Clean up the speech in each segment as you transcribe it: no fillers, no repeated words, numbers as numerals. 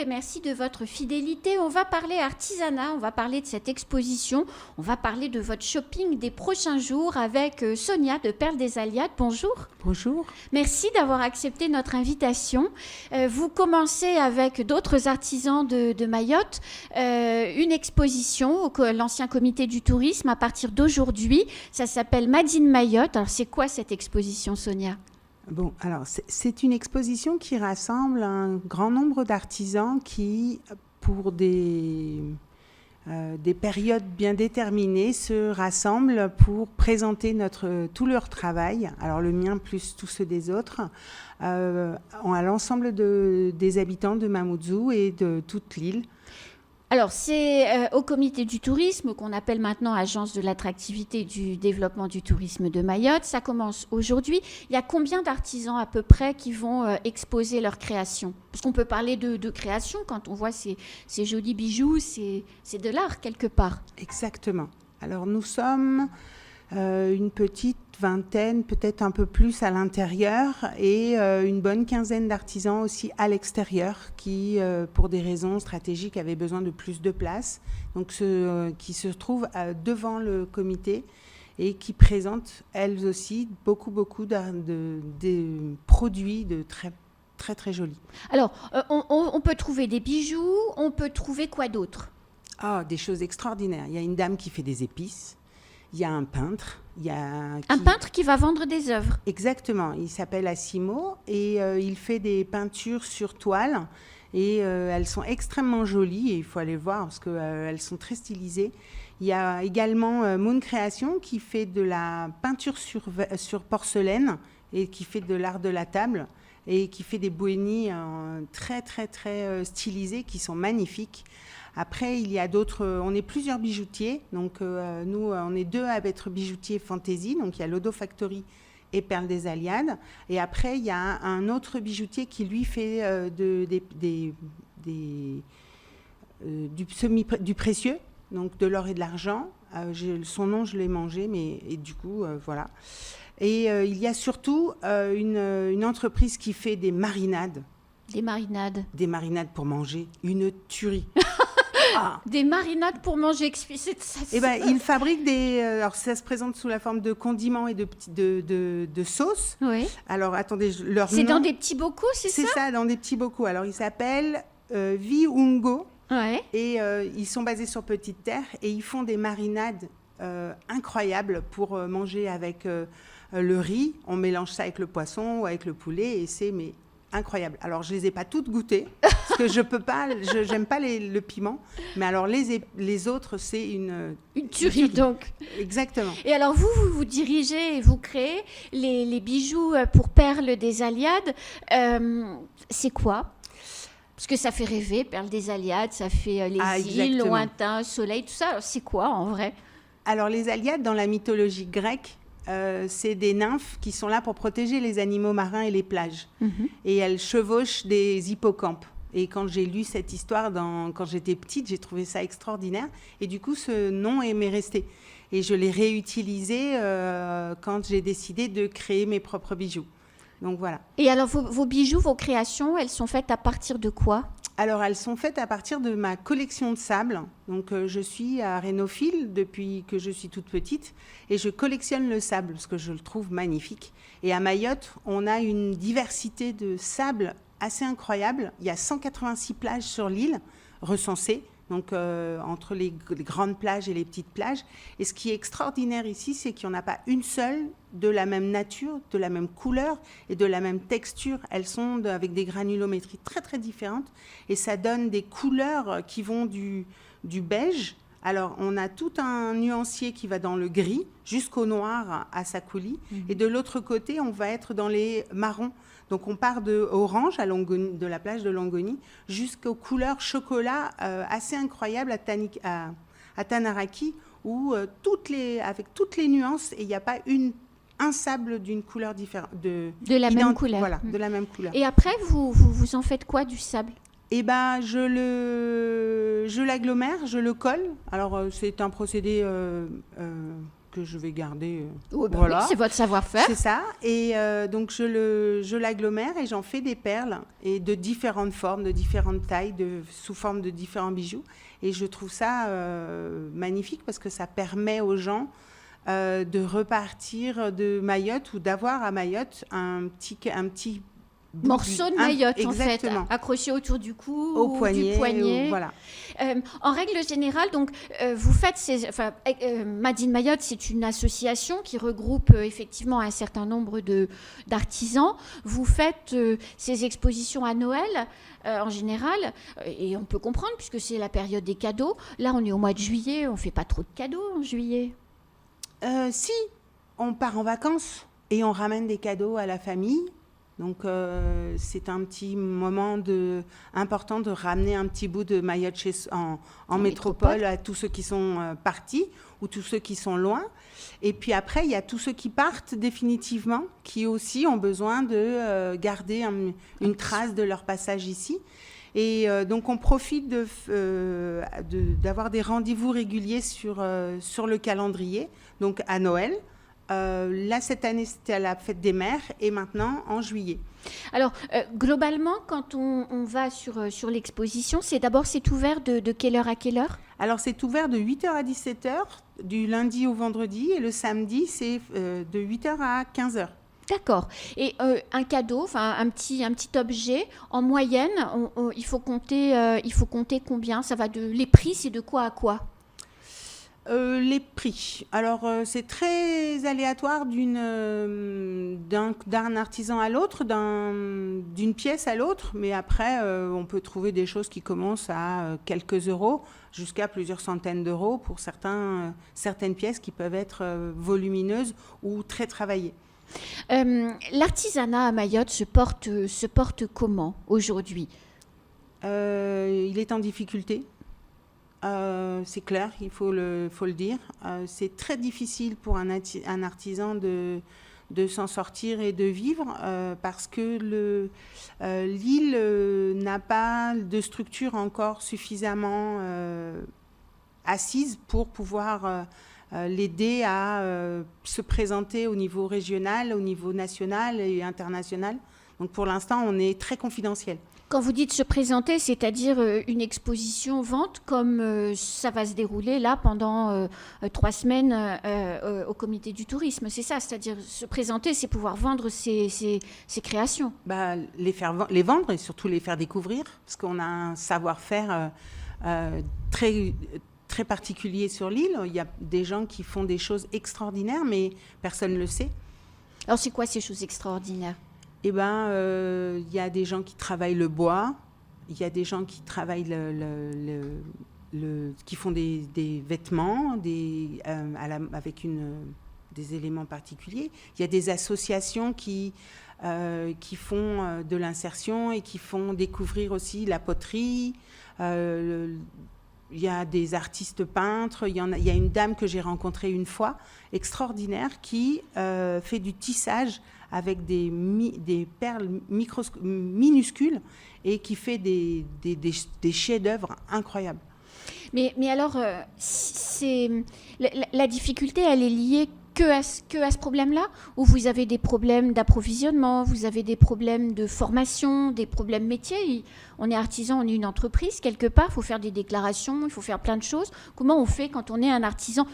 et merci de votre fidélité. On va parler artisanat, on va parler de cette exposition, on va parler de votre shopping des prochains jours avec Sonia de Perles des Aliades. Bonjour. Bonjour. Merci d'avoir accepté notre invitation. Vous commencez avec d'autres artisans de Mayotte une exposition au l'ancien comité du tourisme à partir d'aujourd'hui. Ça s'appelle Made in Mayotte. Alors c'est quoi cette exposition, Sonia ? Bon, alors c'est une exposition qui rassemble un grand nombre d'artisans qui, pour des périodes bien déterminées, se rassemblent pour présenter tout leur travail, alors le mien plus tous ceux des autres, à l'ensemble des habitants de Mamoudzou et de toute l'île. Alors, c'est au comité du tourisme, qu'on appelle maintenant Agence de l'attractivité et du développement du tourisme de Mayotte. Ça commence aujourd'hui. Il y a combien d'artisans à peu près qui vont exposer leurs créations ? Parce qu'on peut parler de création quand on voit ces jolis bijoux, c'est de l'art quelque part. Exactement. Alors, nous sommes une petite vingtaine, peut-être un peu plus à l'intérieur, et une bonne quinzaine d'artisans aussi à l'extérieur qui, pour des raisons stratégiques, avaient besoin de plus de place, donc qui se trouvent devant le comité et qui présentent elles aussi beaucoup de produits de très très très jolis. Alors, on peut trouver des bijoux, on peut trouver quoi d'autre ? Ah, des choses extraordinaires. Il y a une dame qui fait des épices. Il y a un peintre. Un peintre qui va vendre des œuvres. Exactement. Il s'appelle Assimo et il fait des peintures sur toile. Et elles sont extrêmement jolies. Et il faut aller voir parce qu'elles sont très stylisées. Il y a également Moon Création qui fait de la peinture sur porcelaine et qui fait de l'art de la table et qui fait des bouénies très, très, très stylisées qui sont magnifiques. Après, il y a d'autres, on est plusieurs bijoutiers, donc nous, on est deux à être bijoutiers fantasy, donc il y a Lodo Factory et Perles des Aliades, et après, il y a un autre bijoutier qui, lui, fait du précieux, donc de l'or et de l'argent. Son nom, je l'ai mangé, et du coup, voilà. Et il y a surtout une entreprise qui fait des marinades. Des marinades. Des marinades pour manger, une tuerie. Ah. Des marinades pour manger. Ils fabriquent alors ça se présente sous la forme de condiments et de sauces. Oui. Alors attendez, c'est dans des petits bocaux, c'est ça ? C'est ça, dans des petits bocaux. Alors ils s'appellent Viungo. Ouais. Et ils sont basés sur Petite Terre et ils font des marinades incroyables pour manger avec le riz. On mélange ça avec le poisson ou avec le poulet et c'est incroyable. Alors, je les ai pas toutes goûtées parce que je peux pas, j'aime pas le piment. Mais alors, les autres, c'est une tuerie, donc. Exactement. Et alors, vous dirigez et vous créez les bijoux pour Perles des Aliades. C'est quoi ? Parce que ça fait rêver, Perles des Aliades, ça fait les îles, lointains, soleil, tout ça. Alors, c'est quoi, en vrai ? Alors, les Aliades, dans la mythologie grecque, c'est des nymphes qui sont là pour protéger les animaux marins et les plages. Mm-hmm. Et elles chevauchent des hippocampes. Et quand j'ai lu cette histoire, quand j'étais petite, j'ai trouvé ça extraordinaire. Et du coup, ce nom m'est resté. Et je l'ai réutilisé quand j'ai décidé de créer mes propres bijoux. Donc voilà. Et alors, vos bijoux, vos créations, elles sont faites à partir de quoi ? Alors, elles sont faites à partir de ma collection de sable. Donc, je suis à Rhénophile depuis que je suis toute petite et je collectionne le sable parce que je le trouve magnifique. Et à Mayotte, on a une diversité de sable assez incroyable. Il y a 186 plages sur l'île recensées, donc entre les grandes plages et les petites plages. Et ce qui est extraordinaire ici, c'est qu'il n'y en a pas une seule de la même nature, de la même couleur et de la même texture. Elles sont avec des granulométries très, très différentes. Et ça donne des couleurs qui vont du beige. Alors, on a tout un nuancier qui va dans le gris jusqu'au noir à Sakouli. Mmh. Et de l'autre côté, on va être dans les marrons. Donc, on part de orange de la plage de Longoni jusqu'aux couleurs chocolat assez incroyables à Tanaraki, où avec toutes les nuances, et il n'y a pas un sable d'une couleur différente. De la même couleur. Voilà, de la même couleur. Et après, vous en faites quoi du sable ? Eh ben, je l'agglomère, je le colle. Alors, c'est un procédé que je vais garder. Oui, Voilà. c'est votre savoir-faire. C'est ça. Et donc, je l'agglomère et j'en fais des perles et de différentes formes, de différentes tailles, sous forme de différents bijoux. Et je trouve ça magnifique parce que ça permet aux gens de repartir de Mayotte ou d'avoir à Mayotte un petit morceau de Mayotte, exactement. En fait, accroché autour du cou, au poignet, du poignet. Voilà. En règle générale, donc, vous faites Made in Mayotte, c'est une association qui regroupe effectivement un certain nombre d'artisans. Vous faites ces expositions à Noël en général, et on peut comprendre puisque c'est la période des cadeaux. Là, on est au mois de juillet, on ne fait pas trop de cadeaux en juillet. Si, on part en vacances et on ramène des cadeaux à la famille. Donc, c'est un petit moment important de ramener un petit bout de Mayotte en métropole à tous ceux qui sont partis ou tous ceux qui sont loin. Et puis après, il y a tous ceux qui partent définitivement, qui aussi ont besoin de garder une trace de leur passage ici. Et donc, on profite d'avoir des rendez-vous réguliers sur le calendrier, donc à Noël. Là, cette année, c'était à la fête des mères et maintenant en juillet. Alors, globalement, quand on va sur l'exposition, c'est ouvert de quelle heure à quelle heure? Alors, c'est ouvert de 8h à 17h, du lundi au vendredi, et le samedi, c'est de 8h à 15h. D'accord. Et un cadeau, enfin un petit objet, en moyenne, il faut compter combien? Les prix, c'est de quoi à quoi? Les prix. Alors, c'est très aléatoire d'un artisan à l'autre, d'une pièce à l'autre, mais après, on peut trouver des choses qui commencent à quelques euros jusqu'à plusieurs centaines d'euros pour certaines pièces qui peuvent être volumineuses ou très travaillées. L'artisanat à Mayotte se porte comment aujourd'hui? Il est en difficulté. C'est clair, il faut le dire. C'est très difficile pour un artisan de s'en sortir et de vivre parce que l'île n'a pas de structure encore suffisamment assise pour pouvoir l'aider à se présenter au niveau régional, au niveau national et international. Donc pour l'instant, on est très confidentiel. Quand vous dites se présenter, c'est-à-dire une exposition vente comme ça va se dérouler là pendant 3 semaines au comité du tourisme, c'est ça? C'est-à-dire se présenter, c'est pouvoir vendre ses créations. Les vendre et surtout les faire découvrir, parce qu'on a un savoir-faire très, très particulier sur l'île. Il y a des gens qui font des choses extraordinaires, mais personne ne le sait. Alors c'est quoi ces choses extraordinaires? Eh bien, y a des gens qui travaillent le bois, il y a des gens qui travaillent qui font des vêtements avec des éléments particuliers. Il y a des associations qui font de l'insertion et qui font découvrir aussi la poterie. Il y a des artistes peintres. Il y a une dame que j'ai rencontrée une fois, extraordinaire, qui fait du tissage avec des perles minuscules et qui fait des chefs-d'œuvre incroyables. Mais alors, la difficulté, elle est liée que à ce problème-là? Ou vous avez des problèmes d'approvisionnement, vous avez des problèmes de formation, des problèmes métiers? On est artisan, on est une entreprise, quelque part, il faut faire des déclarations, il faut faire plein de choses. Comment on fait quand on est un artisan?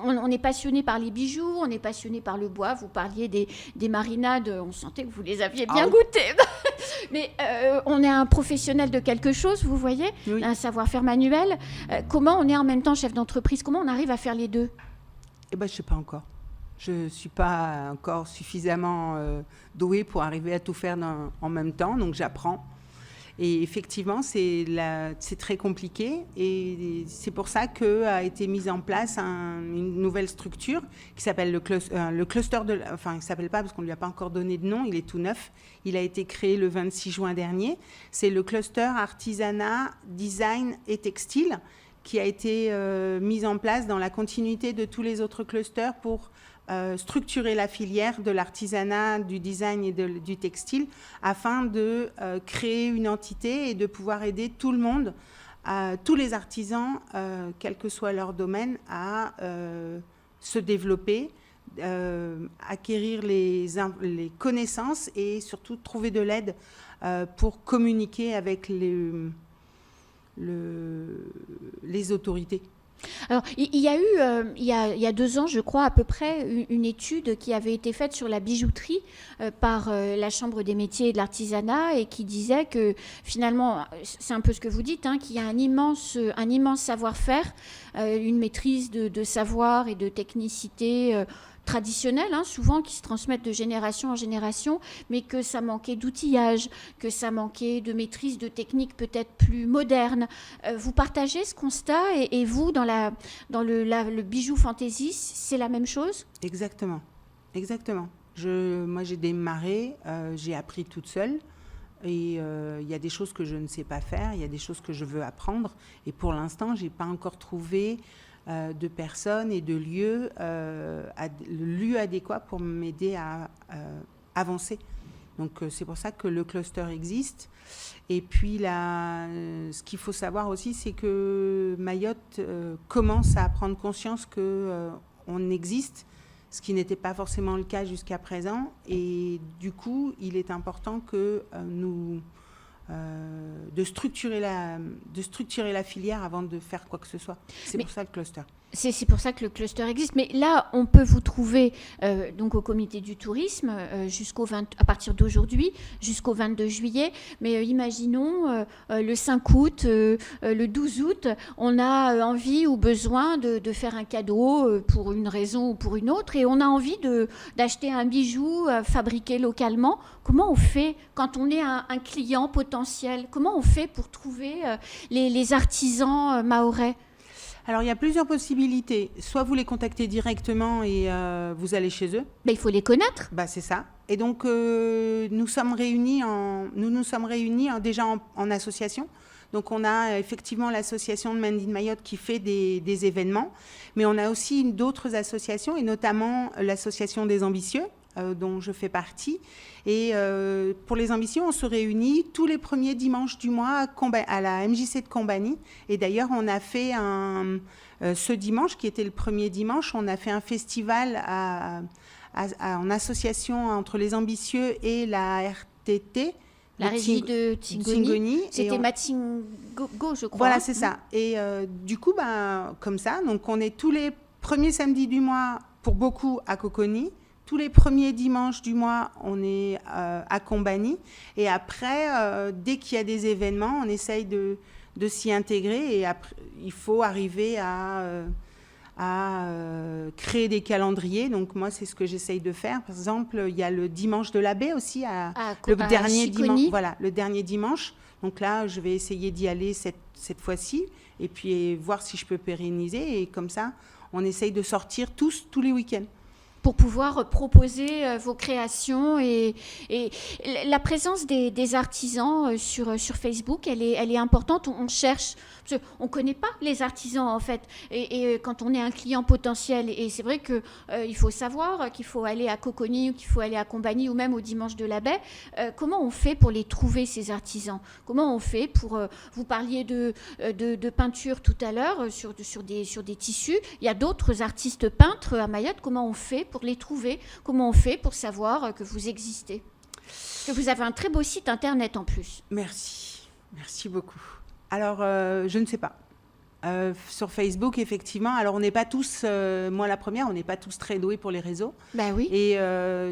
On est passionné par les bijoux, on est passionné par le bois. Vous parliez des marinades, on sentait que vous les aviez bien goûtées. Mais on est un professionnel de quelque chose, vous voyez, oui. Un savoir-faire manuel. Comment on est en même temps chef d'entreprise? Comment on arrive à faire les deux? Eh bien, je ne sais pas encore. Je ne suis pas encore suffisamment douée pour arriver à tout faire en même temps, donc j'apprends. Et effectivement, c'est très compliqué. Et c'est pour ça qu'a été mise en place une nouvelle structure qui s'appelle le cluster de... Enfin, il ne s'appelle pas parce qu'on ne lui a pas encore donné de nom, il est tout neuf. Il a été créé le 26 juin dernier. C'est le cluster artisanat, design et textile qui a été mise en place dans la continuité de tous les autres clusters pour structurer la filière de l'artisanat, du design et du textile afin de créer une entité et de pouvoir aider tout le monde, tous les artisans, quel que soit leur domaine, à se développer, acquérir les connaissances et surtout trouver de l'aide pour communiquer avec les autorités. Alors, il y a eu, il y a 2 ans, je crois, à peu près, une étude qui avait été faite sur la bijouterie par la Chambre des métiers et de l'artisanat et qui disait que, finalement, c'est un peu ce que vous dites, hein, qu'il y a un immense savoir-faire, une maîtrise de savoir et de technicité traditionnelles, hein, souvent qui se transmettent de génération en génération, mais que ça manquait d'outillage, que ça manquait de maîtrise de techniques peut-être plus modernes. Vous partagez ce constat et vous, dans le bijou fantasy, c'est la même chose ? Exactement, exactement. Moi, j'ai démarré, j'ai appris toute seule. Et il y a des choses que je ne sais pas faire, il y a des choses que je veux apprendre. Et pour l'instant, je n'ai pas encore trouvé de personnes et de lieux adéquats pour m'aider à avancer. Donc c'est pour ça que le cluster existe. Et puis ce qu'il faut savoir aussi, c'est que Mayotte commence à prendre conscience qu'on existe, ce qui n'était pas forcément le cas jusqu'à présent. Et du coup, il est important que de structurer la filière avant de faire quoi que ce soit. Pour ça le cluster. C'est pour ça que le cluster existe. Mais là, on peut vous trouver donc au comité du tourisme à partir d'aujourd'hui jusqu'au 22 juillet. Mais imaginons le 5 août, le 12 août, on a envie ou besoin de faire un cadeau pour une raison ou pour une autre et on a envie d'acheter un bijou fabriqué localement. Comment on fait quand on est un client potentiel ? Comment on fait pour trouver les artisans mahorais ? Alors, il y a plusieurs possibilités. Soit vous les contactez directement et vous allez chez eux. Il faut les connaître. C'est ça. Et donc, nous nous sommes réunis déjà en association. Donc, on a effectivement l'association de Made in Mayotte qui fait des événements. Mais on a aussi d'autres associations, et notamment l'association des ambitieux, dont je fais partie. Et pour les ambitieux, on se réunit tous les premiers dimanches du mois à la MJC de Combani. Et d'ailleurs, on a fait ce dimanche, qui était le premier dimanche, on a fait un festival en association entre les ambitieux et la RTT. La régie de Tingoni. C'était Matsingo, je crois. Voilà, c'est ça. Et du coup, comme ça, donc on est tous les premiers samedis du mois, pour beaucoup, à Coconi. Tous les premiers dimanches du mois, on est à Combani. Et après, dès qu'il y a des événements, on essaye de s'y intégrer. Et après, il faut arriver à créer des calendriers. Donc moi, c'est ce que j'essaye de faire. Par exemple, il y a le dimanche de la baie aussi, le dernier dimanche. Donc là, je vais essayer d'y aller cette fois-ci. Et puis voir si je peux pérenniser. Et comme ça, on essaye de sortir tous les week-ends. Pour pouvoir proposer vos créations et la présence des artisans sur Facebook, elle est importante. On cherche, parce qu'on ne connaît pas les artisans en fait. Et quand on est un client potentiel, et c'est vrai qu'il faut savoir qu'il faut aller à Coconi ou qu'il faut aller à Combani ou même au Dimanche de la Baie. Comment on fait pour les trouver, ces artisans ? Comment on fait pour... vous parliez de peinture tout à l'heure sur des tissus. Il y a d'autres artistes peintres à Mayotte. Comment on fait pour les trouver? Comment on fait pour savoir que vous existez? Parce que vous avez un très beau site internet en plus. Merci beaucoup. Alors, je ne sais pas. Sur Facebook, effectivement. Alors, on n'est pas tous, moi la première, on n'est pas tous très doués pour les réseaux. Oui. Et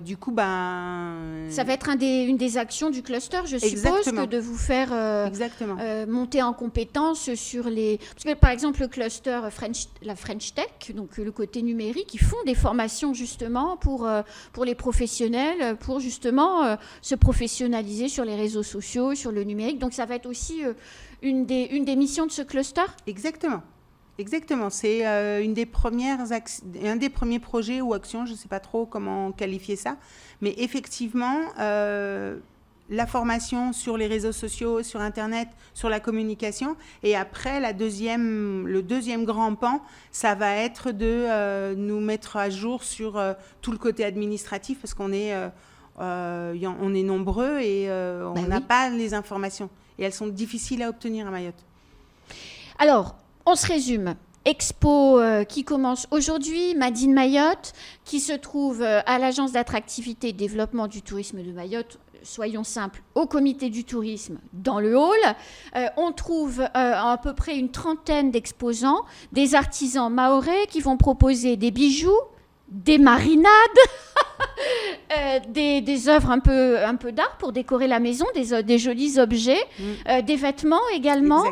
du coup, ça va être une des actions du cluster, je suppose, que de vous faire monter en compétence sur les... Parce que, par exemple, le cluster la French Tech, donc le côté numérique, ils font des formations, justement, pour les professionnels, pour, justement, se professionnaliser sur les réseaux sociaux, sur le numérique. Donc, ça va être aussi... une des missions de ce cluster ? Exactement. C'est un des premiers projets ou actions, je ne sais pas trop comment qualifier ça, mais effectivement, la formation sur les réseaux sociaux, sur Internet, sur la communication, et après, le deuxième grand pan, ça va être de nous mettre à jour sur tout le côté administratif, parce qu'on est nombreux et on n'a pas les informations. Et elles sont difficiles à obtenir à Mayotte. Alors, on se résume. expo qui commence aujourd'hui, Made in Mayotte, qui se trouve à l'Agence d'attractivité et de développement du tourisme de Mayotte, soyons simples, au comité du tourisme dans le hall. On trouve à peu près une trentaine d'exposants, des artisans mahorais qui vont proposer des bijoux, des marinades, des œuvres un peu d'art pour décorer la maison, des jolis objets, des vêtements également.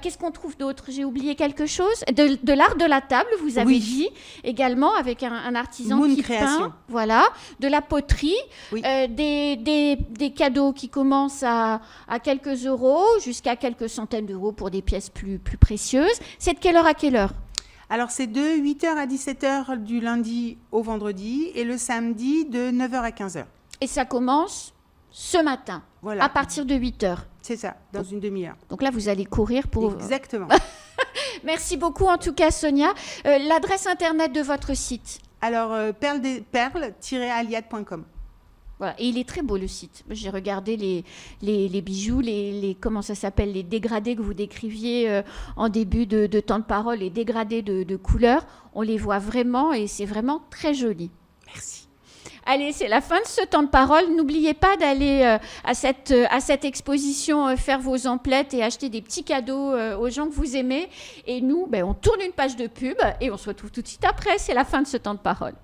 Qu'est-ce qu'on trouve d'autre? J'ai oublié quelque chose. De l'art de la table, vous avez dit, également, avec un artisan qui peint. Voilà. De la poterie, des cadeaux qui commencent à quelques euros, jusqu'à quelques centaines d'euros pour des pièces plus précieuses. C'est de quelle heure à quelle heure? Alors, c'est de 8h à 17h du lundi au vendredi et le samedi de 9h à 15h. Et ça commence ce matin, à partir de 8h. C'est ça, dans une demi-heure. Donc là, vous allez courir pour... Exactement. Merci beaucoup, en tout cas, Sonia. L'adresse Internet de votre site? Alors, perle-aliade.com. Voilà. Et il est très beau, le site. J'ai regardé les bijoux, comment ça s'appelle, les dégradés que vous décriviez en début de temps de parole, les dégradés de couleurs. On les voit vraiment et c'est vraiment très joli. Merci. Allez, c'est la fin de ce temps de parole. N'oubliez pas d'aller à cette exposition faire vos emplettes et acheter des petits cadeaux aux gens que vous aimez. Et nous, on tourne une page de pub et on se retrouve tout de suite après. C'est la fin de ce temps de parole.